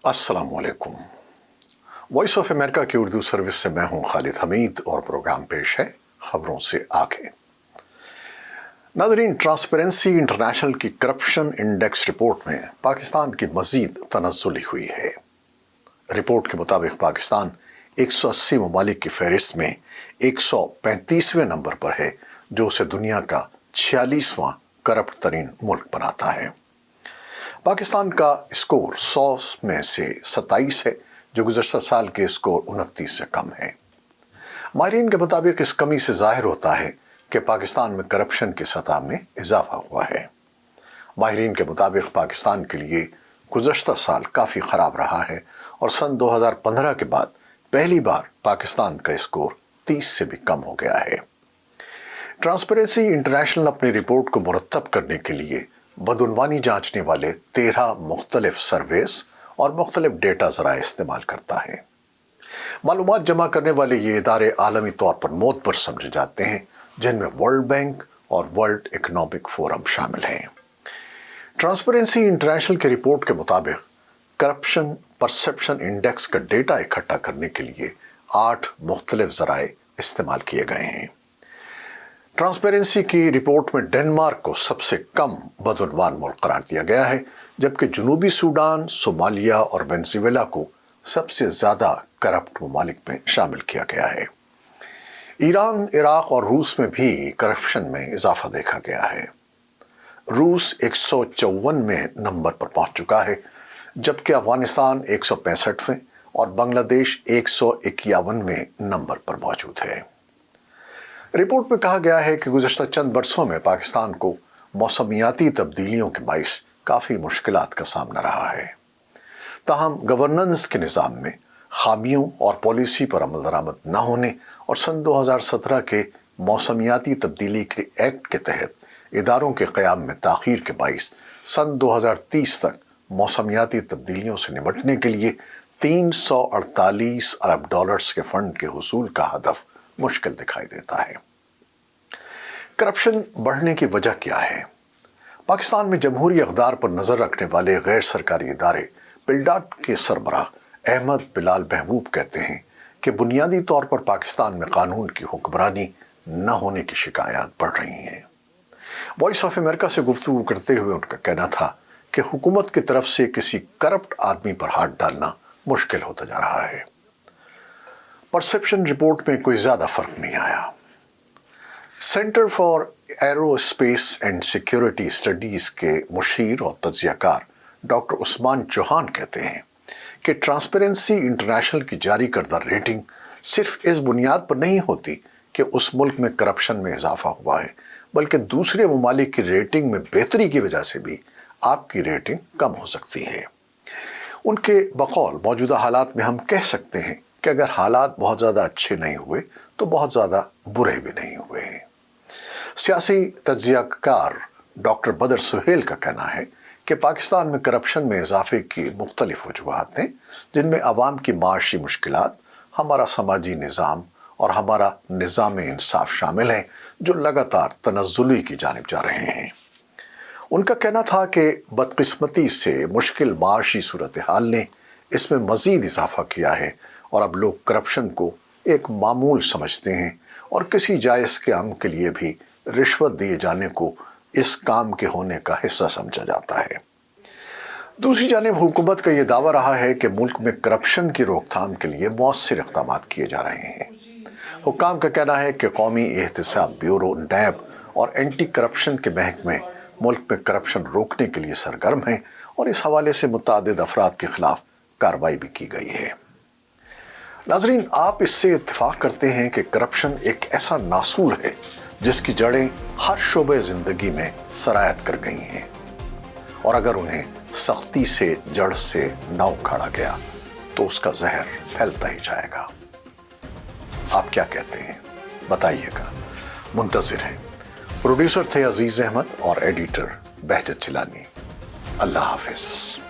अस्सलाम वालेकुम। Voice of America की उर्दू सर्विस से मैं हूं खालिद हमीद और प्रोग्राम पेश है खबरों से आगे। नाज़रीन, ट्रांसपेरेंसी इंटरनेशनल की करप्शन इंडेक्स रिपोर्ट में पाकिस्तान की मजीद तनज़्ज़ुली हुई है। रिपोर्ट के मुताबिक पाकिस्तान 180 ममालिक की फहरिस्त में 135वें नंबर पर है, जो उसे दुनिया का 46वां करप्ट तरीन मुल्क बनाता है। पाकिस्तान का स्कोर 100 में से 27 है, जो गुज़श्ता साल के स्कोर 29 से कम है। माहिरीन के मुताबिक इस कमी से जाहिर होता है कि पाकिस्तान में करप्शन की सतह में इजाफा हुआ है। माहिरीन के मुताबिक पाकिस्तान के लिए गुज़श्ता साल काफ़ी ख़राब रहा है और सन 2015 के बाद पहली बार पाकिस्तान का स्कोर 30 से भी कम हो गया है। ट्रांसपेरेंसी इंटरनेशनल अपनी रिपोर्ट को मुरतब करने के लिए बदउनवानी जांचने वाले 13 मुख्तलिफ सर्वेस और मुख्तलिफ डेटा ज़राए इस्तेमाल करता है। मालूमात जमा करने वाले ये इदारे आलमी तौर पर मोतबर समझे जाते हैं, जिनमें वर्ल्ड बैंक और वर्ल्ड इकनॉमिक फोरम शामिल हैं। ट्रांसपेरेंसी इंटरनेशनल की रिपोर्ट के मुताबिक करप्शन परसेप्शन इंडेक्स का डेटा इकट्ठा करने के लिए 8 मुख्तलिफ ज़राए इस्तेमाल किए गए हैं। ट्रांसपेरेंसी की रिपोर्ट में डेनमार्क को सबसे कम बदउनवान मुल्क करार दिया गया है, जबकि जनूबी सूडान, सोमालिया और वेनेजुएला को सबसे ज़्यादा करप्ट ममालिक में शामिल किया गया है। ईरान, इराक और रूस में भी करप्शन में इजाफा देखा गया है। रूस 154वें नंबर पर पहुंच चुका है, जबकि अफगानिस्तान 165वें और बांग्लादेश 151वें नंबर पर मौजूद है। रिपोर्ट में कहा गया है कि गुज़श्ता चंद बरसों में पाकिस्तान को मौसमियाती तब्दीलियों के बाइस काफ़ी मुश्किलात का सामना रहा है। ताहम गवर्नेंस के निज़ाम में खामियों और पॉलिसी पर अमल दरामद न होने और सन 2017 के मौसमियाती तब्दीली के एक्ट के तहत इदारों के क़याम में ताख़ीर के बाइस सन 2030 तक मौसमियाती तब्दीलियों से निपटने के लिए 348 अरब डॉलर्स के फ़ंड के हुसूल का हदफ मुश्किल दिखाई देता है। करप्शन बढ़ने की वजह क्या है? पाकिस्तान में जमहूरी इक़्तिदार पर नज़र रखने वाले गैर सरकारी इदारे पिलडाट के सरबराह अहमद बिलाल महबूब कहते हैं कि बुनियादी तौर पर पाकिस्तान में कानून की हुक्मरानी न होने की शिकायत बढ़ रही हैं। वॉइस ऑफ अमेरिका से गुफ्तगू करते हुए उनका कहना था कि हुकूमत की तरफ से किसी करप्ट आदमी पर हाथ डालना मुश्किल होता जा रहा है। परसेप्शन रिपोर्ट में कोई ज़्यादा फ़र्क नहीं आया। Centre for aerospace and security studies के मुशीर और तज्ज़ियाकार डॉक्टर उस्मान चौहान कहते हैं कि ट्रांसपेरेंसी इंटरनेशनल की जारी करदा रेटिंग सिर्फ इस बुनियाद पर नहीं होती कि उस मुल्क में करप्शन में इजाफा हुआ है, बल्कि दूसरे ममालिक की रेटिंग में बेहतरी की वजह से भी आपकी रेटिंग कम हो सकती है। उनके बकौल मौजूदा हालात में हम कह सकते हैं कि अगर हालात बहुत ज़्यादा अच्छे नहीं हुए तो बहुत ज़्यादा बुरे भी नहीं हुए हैं। सियासी तज्ज़ियाकार डॉक्टर बदर सुहेल का कहना है कि पाकिस्तान में करप्शन में इजाफे की मुख्तलिफ वजूहात हैं, जिनमें अवाम की माशी मुश्किलात, हमारा समाजी निज़ाम और हमारा निज़ाम इंसाफ शामिल हैं, जो लगातार तनज़्ज़ुली की जानिब जा रहे हैं। उनका कहना था कि बदकिस्मती से मुश्किल माशी सूरत हाल ने इसमें मज़ीद इजाफा किया है और अब लोग करप्शन को एक मामूल समझते हैं और किसी जायज़ के काम के लिए भी रिश्वत दिए जाने को इस काम के होने का हिस्सा समझा जाता है। दूसरी जानिब हुकूमत का ये दावा रहा है कि मुल्क में करप्शन की रोकथाम के लिए मौसर इक़दामात किए जा रहे हैं। हुक्काम का कहना है कि कौमी एहतसाब ब्यूरो, नैब और एंटी करप्शन के महकमे मुल्क में करप्शन रोकने के लिए सरगर्म हैं और इस हवाले से मुतअद्दिद अफराद के खिलाफ कार्रवाई भी की गई है। नाज़रीन, आप इससे इत्तेफाक करते हैं कि करप्शन एक ऐसा नासूर है जिसकी जड़ें हर शोबे ज़िंदगी में सरायत कर गई हैं, और अगर उन्हें सख्ती से जड़ से न उखाड़ा गया तो उसका जहर फैलता ही जाएगा। आप क्या कहते हैं? बताइएगा, मुंतज़िर हैं। प्रोड्यूसर थे अजीज़ अहमद और एडिटर बहजत चिलानी। अल्लाह हाफ़िज़।